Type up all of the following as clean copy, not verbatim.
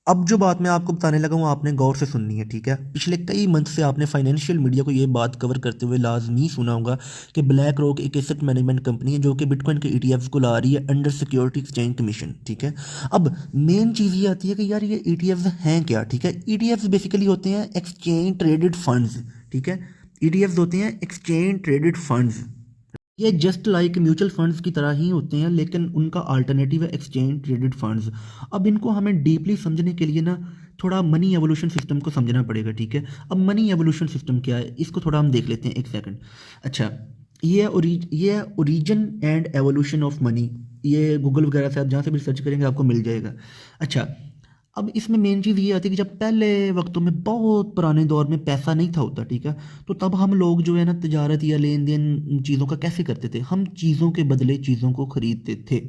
अब जो बात मैं आपको बताने लगा हूँ आपने गौर से सुननी है, ठीक है। पिछले कई मंथ से आपने फाइनेंशियल मीडिया को ये बात कवर करते हुए लाजमी सुना होगा कि ब्लैक रॉक एक एसेट मैनेजमेंट कंपनी है जो कि बिटकॉइन के ईटीएफ्स को ला रही है अंडर सिक्योरिटी एक्सचेंज कमीशन, ठीक है। अब मेन चीज़ ये आती है कि यार ये ईटीएफ्स हैं क्या, ठीक है। ईटीएफ्स बेसिकली होते हैं एक्सचेंज ट्रेडेड फंड्स, ठीक है। ईटीएफ्स होते हैं एक्सचेंज ट्रेडेड फंड्स। ये जस्ट लाइक म्यूचुअल फंड्स की तरह ही होते हैं, लेकिन उनका अल्टरनेटिव है एक्सचेंज ट्रेडेड फंड्स। अब इनको हमें डीपली समझने के लिए ना थोड़ा मनी एवोल्यूशन सिस्टम को समझना पड़ेगा, ठीक है। अब मनी एवोल्यूशन सिस्टम क्या है, इसको थोड़ा हम देख लेते हैं, एक सेकंड। अच्छा, ये है origin and evolution of money. ये गूगल वगैरह से आप जहाँ से भी सर्च करेंगे आपको मिल जाएगा। अच्छा, अब इसमें मेन चीज़ ये आती है कि जब पहले वक्तों में बहुत पुराने दौर में पैसा नहीं था होता, ठीक है। तो तब हम लोग जो है ना तजारत या लेन देन चीज़ों का कैसे करते थे, हम चीज़ों के बदले चीज़ों को खरीदते थे,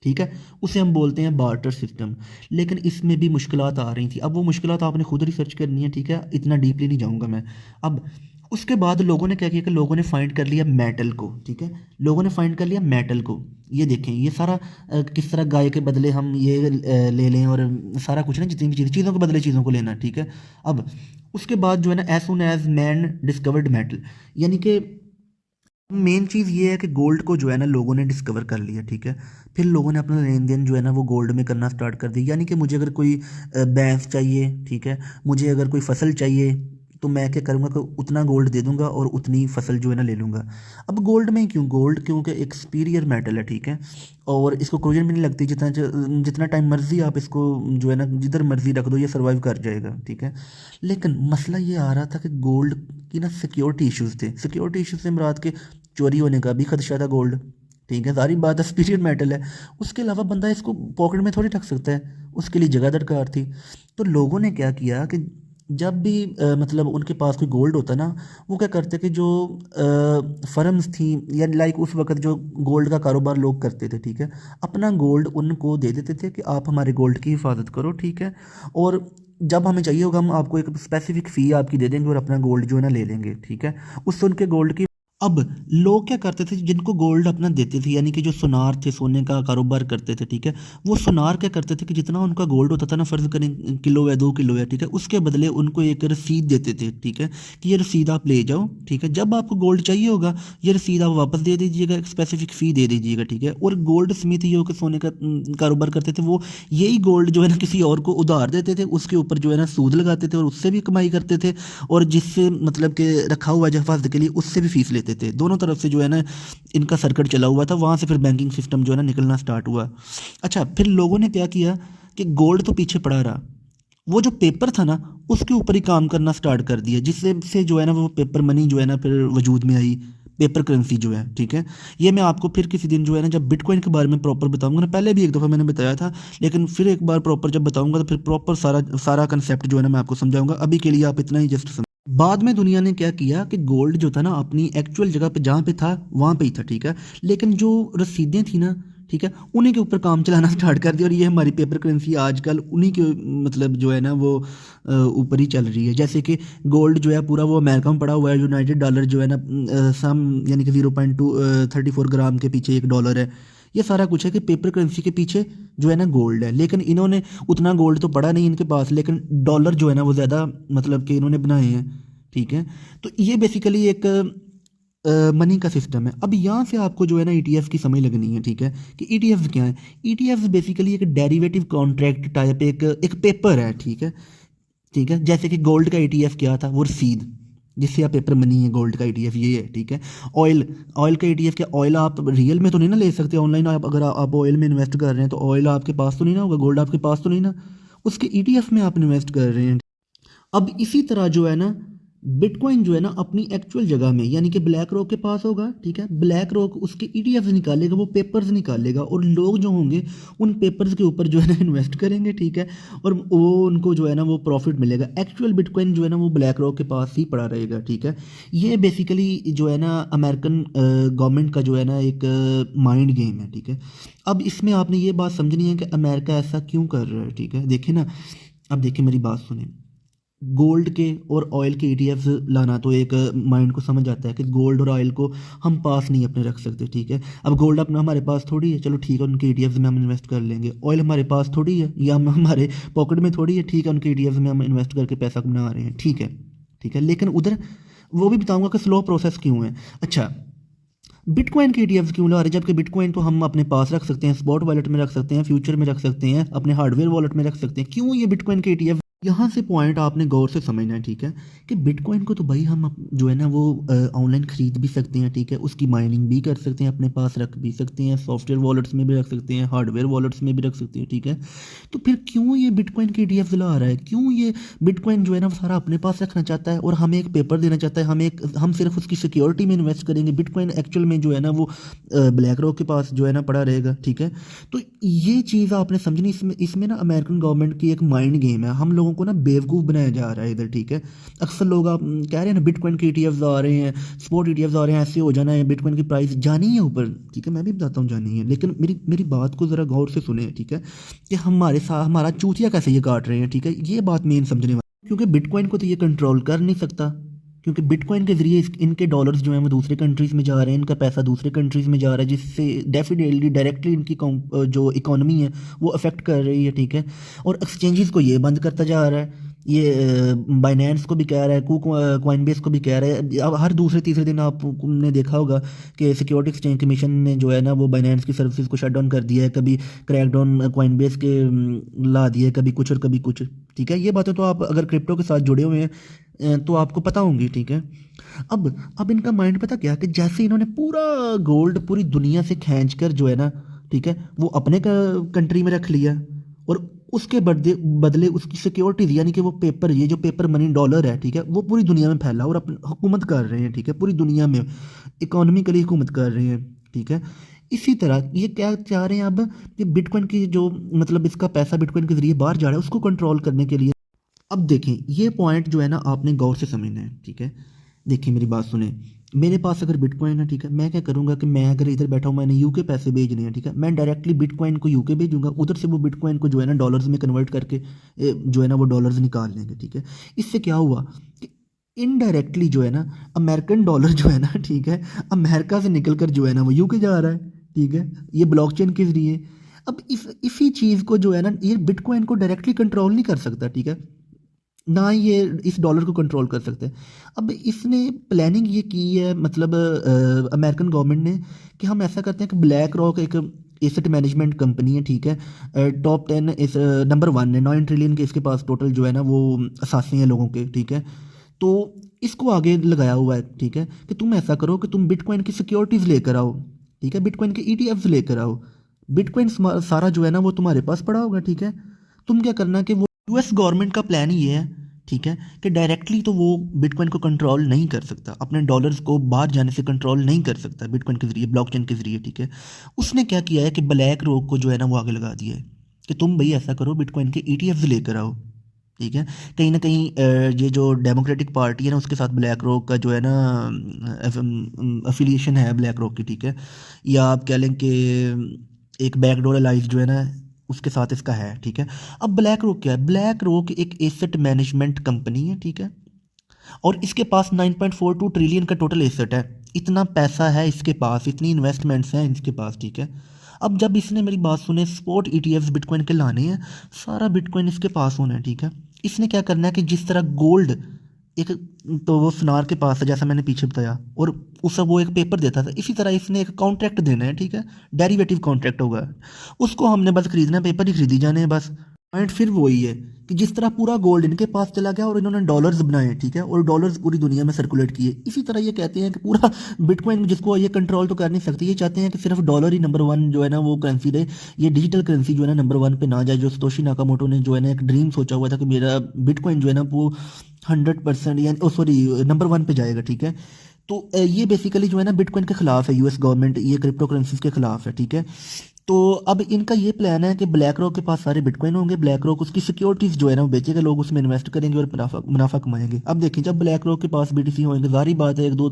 ठीक है। उसे हम बोलते हैं बार्टर सिस्टम। लेकिन इसमें भी मुश्किलात आ रही थी। अब वो मुश्किलात आपने खुद रिसर्च करनी है, ठीक है, इतना डीपली नहीं जाऊँगा मैं। अब उसके बाद लोगों ने क्या किया कि लोगों ने फाइंड कर लिया मेटल को, ठीक है। लोगों ने फाइंड कर लिया मेटल को। ये देखें, ये सारा किस तरह गाय के बदले हम ये ले लें, और सारा कुछ ना, जितनी भी चीज़ों के बदले चीज़ों को लेना, ठीक है। अब उसके बाद जो है ना as soon as man discovered metal, यानी कि मेन चीज़ ये है कि गोल्ड को जो है ना लोगों ने डिस्कवर कर लिया, ठीक है। फिर लोगों ने अपना लेन देन जो है ना वो गोल्ड में करना स्टार्ट कर दिया। यानी कि मुझे अगर कोई भैंस चाहिए, ठीक है, मुझे अगर कोई फसल चाहिए, तो मैं क्या करूँगा कि उतना गोल्ड दे दूंगा और उतनी फसल जो है ना ले लूँगा। अब गोल्ड में क्यों, गोल्ड क्योंकि एक सुपीरियर मेटल है, ठीक है। और इसको क्रोजन भी नहीं लगती, जितना टाइम मर्जी आप इसको जो है ना जिधर मर्जी रख दो ये सर्वाइव कर जाएगा, ठीक है। लेकिन मसला ये आ रहा था कि गोल्ड की ना सिक्योरिटी इश्यूज थे। सिक्योरिटी इश्यूज से मुराद के चोरी होने का भी खदशा था गोल्ड, ठीक है, सारी बात है, सुपीरियर मेटल है। उसके अलावा बंदा इसको पॉकेट में थोड़ी रख सकता है, उसके लिए जगह दरकार थी। तो लोगों ने क्या किया कि जब भी मतलब उनके पास कोई गोल्ड होता ना, वो क्या करते कि जो फर्म्स थी या लाइक उस वक्त जो गोल्ड का कारोबार लोग करते थे, ठीक है, अपना गोल्ड उनको दे देते थे कि आप हमारे गोल्ड की हिफाजत करो, ठीक है। और जब हमें चाहिए होगा हम आपको एक स्पेसिफिक फ़ी आपकी दे देंगे और अपना गोल्ड जो है ना ले लेंगे, ठीक है। उससे उनके गोल्ड की अब लोग क्या करते थे, जिनको गोल्ड अपना देते थे, यानी कि जो सुनार थे, सोने का कारोबार करते थे, ठीक है। वो सुनार क्या करते थे कि जितना उनका गोल्ड होता था ना, फ़र्ज़ करें किलो या 2 किलो है, ठीक है, उसके बदले उनको एक रसीद देते थे, ठीक है, कि ये रसीद आप ले जाओ, ठीक है। जब आपको गोल्ड चाहिए होगा ये रसीद आप वापस दे दीजिएगा, एक स्पेसिफिक फ़ी दे दीजिएगा, ठीक है। और गोल्ड स्मिथ जो कि सोने का कारोबार करते थे, वो यही गोल्ड जो है ना किसी और को उधार देते थे, उसके ऊपर जो है ना सूद लगाते थे और उससे भी कमाई करते थे। और जिससे मतलब कि रखा हुआ है हिफाजत के लिए, उससे भी फीस लेते थे। दोनों तरफ से जो है ना इनका सर्किट चला हुआ था। वहाँ से फिर बैंकिंग सिस्टम जो है ना निकलना स्टार्ट हुआ। अच्छा, फिर लोगों ने क्या किया कि गोल्ड तो पीछे पड़ा रहा, वो जो पेपर था ना उसके ऊपर ही काम करना स्टार्ट कर दिया, जिससे से जो है ना वो पेपर मनी जो है ना फिर वजूद में आई, पेपर करेंसी जो है, ठीक है। ये मैं आपको फिर किसी दिन जो है ना जब बिटकॉइन के बारे में प्रॉपर बताऊंगा ना, पहले भी एक दफ़ा मैंने बताया था, लेकिन फिर एक बार प्रॉपर जब बताऊंगा तो फिर प्रॉपर सारा सारा कंसेप्ट जो है ना मैं आपको समझाऊंगा। अभी के लिए आप इतना ही जस्ट बाद में दुनिया ने क्या किया कि गोल्ड जो था ना अपनी एक्चुअल जगह पे जहाँ पे था वहाँ पे ही था, ठीक है। लेकिन जो रसीदें थी ना, ठीक है, उन्हीं के ऊपर काम चलाना स्टार्ट कर दिया। और ये हमारी पेपर करेंसी आजकल उन्हीं के मतलब जो है ना वो ऊपर ही चल रही है। जैसे कि गोल्ड जो है पूरा वो अमेरिका में पड़ा हुआ है, यूनाइटेड डॉलर जो है ना सम यानी कि 0.234 ग्राम के पीछे $1 है। ये सारा कुछ है कि पेपर करेंसी के पीछे जो है ना गोल्ड है। लेकिन इन्होंने उतना गोल्ड तो पड़ा नहीं इनके पास, लेकिन डॉलर जो है ना वो ज़्यादा मतलब कि इन्होंने बनाए हैं, ठीक है। तो ये बेसिकली एक मनी का सिस्टम है। अब यहाँ से आपको जो है ना ईटीएफ की समझ लगनी है, ठीक है, कि ईटीएफ क्या है। ईटीएफ बेसिकली एक डेरिवेटिव कॉन्ट्रैक्ट टाइप एक पेपर है, ठीक है, ठीक है। जैसे कि गोल्ड का ईटीएफ क्या था, वो रसीद, जिससे आप पेपर मनी है, गोल्ड का ईटीएफ ये है, ठीक है। ऑयल ऑयल का ईटीएफ क्या, ऑयल आप रियल में तो नहीं ना ले सकते ऑनलाइन। आप अगर आप ऑयल में इन्वेस्ट कर रहे हैं तो ऑयल आपके पास तो नहीं ना होगा, गोल्ड आपके पास तो नहीं ना, उसके ईटीएफ में आप इन्वेस्ट कर रहे हैं। अब इसी तरह जो है ना बिटकॉइन जो है ना अपनी एक्चुअल जगह में, यानी कि ब्लैक रॉक के पास होगा, ठीक है। ब्लैक रॉक उसके ईटीएफ निकालेगा, वो पेपर्स निकालेगा, और लोग जो होंगे उन पेपर्स के ऊपर जो है ना इन्वेस्ट करेंगे, ठीक है। और वो उनको जो है ना वो प्रॉफिट मिलेगा। एक्चुअल बिटकॉइन जो है ना वो ब्लैक रॉक के पास ही पड़ा रहेगा, ठीक है। ये बेसिकली जो है ना अमेरिकन गवर्नमेंट का जो है ना एक माइंड गेम है, ठीक है। अब इसमें आपने ये बात समझनी है कि अमेरिका ऐसा क्यों कर रहा है, ठीक है। देखिए ना, अब देखिए मेरी बात सुने। गोल्ड के और ऑयल के ईटीएफ्स लाना तो एक माइंड को समझ आता है कि गोल्ड और ऑयल को हम पास नहीं अपने रख सकते, ठीक है। अब गोल्ड अपना हमारे पास थोड़ी है, चलो ठीक है उनके ईटीएफ्स में हम इन्वेस्ट कर लेंगे। ऑयल हमारे पास थोड़ी है या हम हमारे पॉकेट में थोड़ी है, ठीक है उनके ईटीएफ्स में हम इन्वेस्ट करके पैसा बना रहे हैं, ठीक है, ठीक है। लेकिन उधर वो भी बताऊंगा कि स्लो प्रोसेस क्यों है। अच्छा, बिटकॉइन के ईटीएफ्स क्यों ला रहे हैं, जबकि बिटकॉइन तो हम अपने पास रख सकते हैं, स्पॉट वॉलेट में रख सकते हैं, फ्यूचर में रख सकते हैं, अपने हार्डवेयर वॉलेट में रख सकते हैं, क्यों ये बिटकॉइन के ईटीएफ। यहाँ से पॉइंट आपने गौर से समझना है, ठीक है, कि बिटकॉइन को तो भाई हम जो है ना वो ऑनलाइन ख़रीद भी सकते हैं, ठीक है, उसकी माइनिंग भी कर सकते हैं, अपने पास रख भी सकते हैं, सॉफ्टवेयर वॉलेट्स में भी रख सकते हैं, हार्डवेयर वॉलेट्स में भी रख सकते हैं, ठीक है। तो फिर क्यों ये बिटकॉइन के ईटीएफ ला रहा है, क्यों ये बिटकॉइन जो है ना वो सारा अपने पास रखना चाहता है और हमें एक पेपर देना चाहता है, हम सिर्फ उसकी सिक्योरिटी में इन्वेस्ट करेंगे। बिटकॉइन एक्चुअल में जो है ना वो ब्लैक रॉक के पास जो है ना पड़ा रहेगा, ठीक है। तो ये चीज़ आपने समझनी, इसमें इसमें ना अमेरिकन गवर्नमेंट की एक माइंड गेम है, हम लोगों को ना बेवकूफ़ बनाया जा रहा है इधर, ठीक है। अक्सर लोग आप कह रहे हैं ना बिटकॉइन के ईटीएफ्स आ रहे हैं, स्पॉट ईटीएफ्स आ रहे हैं, ऐसे हो जाना है, बिटकॉइन की प्राइस जानी है ऊपर, ठीक है, मैं भी बताता हूँ जानी है, लेकिन मेरी मेरी बात को ज़रा गौर से सुने, ठीक है, कि हमारे साथ हमारा चूतिया कैसे ये काट रहे हैं, ठीक है, ये बात मेन समझने वाली, क्योंकि बिटकॉइन को तो ये कंट्रोल कर नहीं सकता, क्योंकि बिटकॉइन के ज़रिए इनके डॉलर्स जो हैं वो दूसरे कंट्रीज़ में जा रहे हैं, इनका पैसा दूसरे कंट्रीज़ में जा रहा है, जिससे डेफिनेटली डायरेक्टली इनकी जो इकोनॉमी है वो अफेक्ट कर रही है, ठीक है। और एक्सचेंजेस को ये बंद करता जा रहा है, ये बाइनेंस को भी कह रहा है, कॉइनबेस को भी कह रहा है। अब हर दूसरे तीसरे दिन आपने देखा होगा कि सिक्योरिटी एक्सचेंज कमीशन ने जो है ना वो बाइनेंस की सर्विसेज को शट डाउन कर दिया है, कभी क्रैकडाउन कॉइनबेस के ला दिया है, कभी कुछ और कभी कुछ, ठीक है। ये बातें तो आप अगर क्रिप्टो के साथ जुड़े हुए हैं तो आपको पता होंगी, ठीक है। अब इनका माइंड पता क्या, कि जैसे इन्होंने पूरा गोल्ड पूरी दुनिया से खींच कर जो है ना, ठीक है, वो अपने कंट्री में रख लिया और उसके बदले बदले उसकी सिक्योरिटीज यानी कि वो पेपर, ये जो पेपर मनी डॉलर है, ठीक है, वो पूरी दुनिया में फैला और अपनी हुकूमत कर रहे हैं, ठीक है, पूरी दुनिया में इकोनॉमिकली हुकूमत कर रहे हैं, ठीक है। इसी तरह ये क्या चाह रहे हैं अब, कि बिटकॉइन की जो मतलब इसका पैसा बिटकॉइन के जरिए बाहर जा रहा है उसको कंट्रोल करने के लिए। अब देखें ये पॉइंट जो है ना आपने गौर से समझना है, ठीक है। देखिए मेरी बात सुने, मेरे पास अगर बिटकॉइन है, ठीक है, मैं क्या करूँगा कि मैं अगर इधर बैठा हूँ, मैंने यूके पैसे भेजने हैं, ठीक है, मैं डायरेक्टली बिटकॉइन को यूके भेजूंगा, उधर से वो बिटकॉइन को जो है ना डॉलर्स में कन्वर्ट करके जो है ना वो डॉलर्स निकाल लेंगे, ठीक है। इससे क्या हुआ कि इनडायरेक्टली जो है ना अमेरिकन डॉलर जो है ना, ठीक है, अमेरिका से निकल कर जो है ना वो यूके जा रहा है, ठीक है, ये ब्लॉकचेन के जरिए। अब इसी चीज़ को जो है ना ये बिटकॉइन को डायरेक्टली कंट्रोल नहीं कर सकता, ठीक है, ना ये इस डॉलर को कंट्रोल कर सकते हैं। अब इसने प्लानिंग ये की है, मतलब अमेरिकन गवर्नमेंट ने, कि हम ऐसा करते हैं कि ब्लैक रॉक एक एसेट मैनेजमेंट कंपनी है, ठीक है, टॉप 10 इस नंबर 1 है, 9 ट्रिलियन के इसके पास टोटल जो है ना वो असासे हैं लोगों के, ठीक है। तो इसको आगे लगाया हुआ है, ठीक है, कि तुम ऐसा करो कि तुम बिटकॉइन की सिक्योरिटीज़ लेकर आओ, ठीक है, बिटकॉइन के ईटीएफ्स लेकर आओ, बिटकॉइन सारा जो है ना वो तुम्हारे पास पड़ा होगा, ठीक है। तुम क्या करना कि वो यूएस गवर्नमेंट का प्लान ये है, ठीक है, कि डायरेक्टली तो वो बिटकॉइन को कंट्रोल नहीं कर सकता, अपने डॉलर्स को बाहर जाने से कंट्रोल नहीं कर सकता बिटकॉइन के जरिए, ब्लॉकचेन के जरिए, ठीक है। उसने क्या किया है कि ब्लैक रॉक को जो है ना वो आगे लगा दिया है कि तुम भाई ऐसा करो बिटकॉइन के ईटीएफ्स लेकर आओ, ठीक है। कहीं ना कहीं ये जो डेमोक्रेटिक पार्टी है ना उसके साथ ब्लैक रॉक का जो है ना अफिलिएशन है ब्लैक रॉक की, ठीक है, या आप कह लें कि एक बैकडोर लाइफ जो है ना उसके साथ इसका है, ठीक है। अब ब्लैक रॉक क्या है, ब्लैक रॉक एक एसेट मैनेजमेंट कंपनी है, ठीक है, और इसके पास 9.42 ट्रिलियन का टोटल एसेट है, इतना पैसा है इसके पास, इतनी इन्वेस्टमेंट्स हैं इसके पास, ठीक है। अब जब इसने मेरी बात सुने, स्पॉट ईटीएफ्स बिटकॉइन के लाने हैं, सारा बिटकॉइन इसके पास होना है, ठीक है। इसने क्या करना है कि जिस तरह गोल्ड एक, तो वो सुनार के पास है जैसा मैंने पीछे बताया, और उसे वो एक पेपर देता था, इसी तरह इसने एक कॉन्ट्रैक्ट देना है, ठीक है, डेरिवेटिव कॉन्ट्रैक्ट होगा, उसको हमने बस खरीदना है, पेपर ही खरीदी जाने हैं बस। पॉइंट फिर वही है कि जिस तरह पूरा गोल्ड इनके पास चला गया और इन्होंने डॉलर्स बनाए, ठीक है, और डॉलर्स पूरी दुनिया में सर्कुलेट किए, इसी तरह ये कहते हैं कि पूरा बिटकॉइन जिसको ये कंट्रोल तो कर नहीं सकती, ये चाहते हैं कि सिर्फ डॉलर ही नंबर 1 जो है ना वो करेंसी रहे, ये डिजिटल करेंसी जो है ना नंबर 1 पे ना जाए, जो सतोशी नाकामोटो ने जो है ना एक ड्रीम सोचा हुआ था कि मेरा बिटकॉइन जो है ना वो 100% यानी सॉरी नंबर 1 पे जाएगा, ठीक है। तो ये बेसिकली जो है ना बिटकॉइन के खिलाफ है, यूएस गवर्नमेंट ये क्रिप्टो करेंसीज के खिलाफ है, ठीक है। तो अब इनका ये प्लान है कि ब्लैक रॉक के पास सारे बिटकॉइन होंगे, ब्लैक रॉक उसकी सिक्योरिटीज़ जो है ना वो बेचेगा, लोग उसमें इन्वेस्ट करेंगे और मुनाफा कमाएंगे। अब देखिए जब ब्लैक रॉक के पास बीटीसी होंगे, जारी बात है 1-2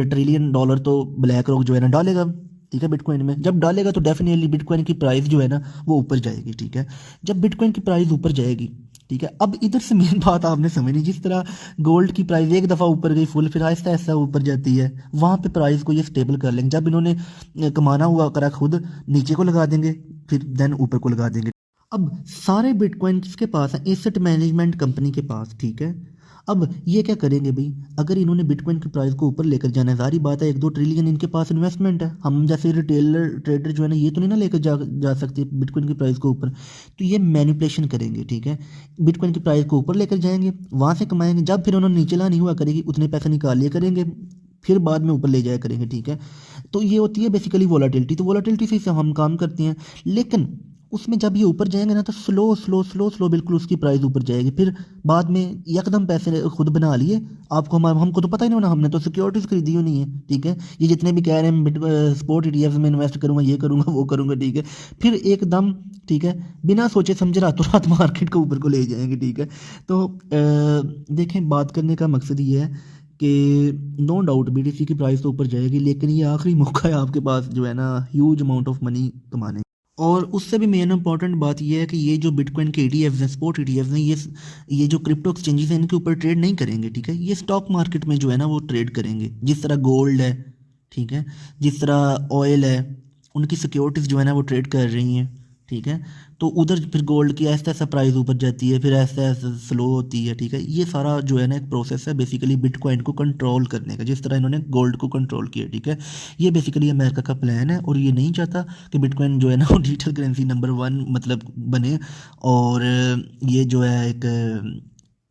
ट्रिलियन डॉलर तो ब्लैक रॉक जो है ना डालेगा, ठीक है, बिटकॉइन में। जब डालेगा तो डेफिनेटली बिटकॉइन की प्राइस जो है ना वो ऊपर जाएगी, ठीक है। जब बिटकॉइन की प्राइस ऊपर जाएगी, ठीक है। अब इधर से मेन बात आपने समझनी, जिस तरह गोल्ड की प्राइस एक दफ़ा ऊपर गई फुल, फिर आहिस्ता आहिस्ता ऊपर जाती है, वहाँ पे प्राइस को ये स्टेबल कर लेंगे। जब इन्होंने कमाना हुआ करा खुद नीचे को लगा देंगे, फिर देन ऊपर को लगा देंगे। अब सारे बिटकॉइन किसके पास है? एसेट मैनेजमेंट कंपनी के पास, ठीक है। अब ये क्या करेंगे भाई, अगर इन्होंने बिटकॉइन की प्राइस को ऊपर लेकर जाना है, जारी बात है 1-2 ट्रिलियन इनके पास इन्वेस्टमेंट है, हम जैसे रिटेलर ट्रेडर जो है ना ये तो नहीं ना लेकर जा सकते बिटकॉइन की प्राइस को ऊपर, तो ये मैनिपुलेशन करेंगे, ठीक है। बिटकॉइन की प्राइस को ऊपर लेकर जाएंगे, वहाँ से कमाएंगे, जब फिर उन्होंने नीचे लानी हुआ करेगी उतने पैसे निकाल लिया करेंगे, फिर बाद में ऊपर ले जाया करेंगे, ठीक है। तो ये होती है बेसिकली वोलाटिलिटी, तो वोलाटिलिटी से हम काम करते हैं, लेकिन उसमें जब ये ऊपर जाएंगे ना तो स्लो स्लो स्लो स्लो बिल्कुल उसकी प्राइस ऊपर जाएगी, फिर बाद में एकदम पैसे खुद बना लिए। आपको हमको तो पता ही नहीं होना, हमने तो सिक्योरिटीज खरीदी हुई नहीं है, ठीक है। ये जितने भी कह रहे हैं स्पोर्ट ईटीएफ में इन्वेस्ट करूंगा, ये करूंगा वो करूंगा, ठीक है, फिर एकदम, ठीक है, बिना सोचे समझे रातों रात मार्केट को ऊपर को ले जाएंगे, ठीक है। तो देखें, बात करने का मकसद ये है कि नो डाउट बीटीसी की प्राइस तो ऊपर जाएगी, लेकिन ये आखिरी मौका है आपके पास जो है ना ह्यूज अमाउंट ऑफ मनी कमाने। और उससे भी मेन इंपॉर्टेंट बात यह है कि ये जो बिटकॉइन के ईटीएफ्स हैं, स्पॉट ईटीएफ्स हैं, ये जो क्रिप्टो एक्सचेंजेस हैं इनके ऊपर ट्रेड नहीं करेंगे, ठीक है। ये स्टॉक मार्केट में जो है ना वो ट्रेड करेंगे, जिस तरह गोल्ड है, ठीक है, जिस तरह ऑयल है, उनकी सिक्योरिटीज़ जो है ना वो ट्रेड कर रही हैं, ठीक है। तो उधर फिर गोल्ड की ऐसा ऐसा प्राइस ऊपर जाती है, फिर ऐसा ऐसा स्लो होती है, ठीक है। ये सारा जो है ना एक प्रोसेस है बेसिकली बिटकॉइन को कंट्रोल करने का, जिस तरह इन्होंने गोल्ड को कंट्रोल किया, ठीक है। ये बेसिकली अमेरिका का प्लान है, और ये नहीं चाहता कि बिटकॉइन जो है ना वो डिजिटल करेंसी नंबर 1 मतलब बने, और ये जो है एक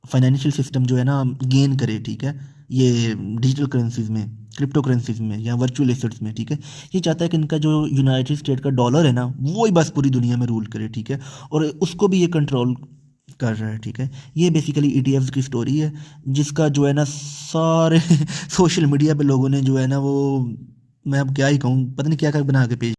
फाइनेंशियल सिस्टम जो है ना गेन करे, ठीक है, ये डिजिटल करेंसीज में, क्रिप्टो करेंसीज में या वर्चुअल एसेट्स में, ठीक है। ये चाहता है कि इनका जो यूनाइटेड स्टेट का डॉलर है ना वो ही बस पूरी दुनिया में रूल करे, ठीक है, और उसको भी ये कंट्रोल कर रहा है, ठीक है। ये बेसिकली ईटीएफ्स की स्टोरी है, जिसका जो है ना सारे सोशल मीडिया पे लोगों ने जो है ना वो, मैं अब क्या ही कहूँ, पता नहीं क्या क्या बना के पेश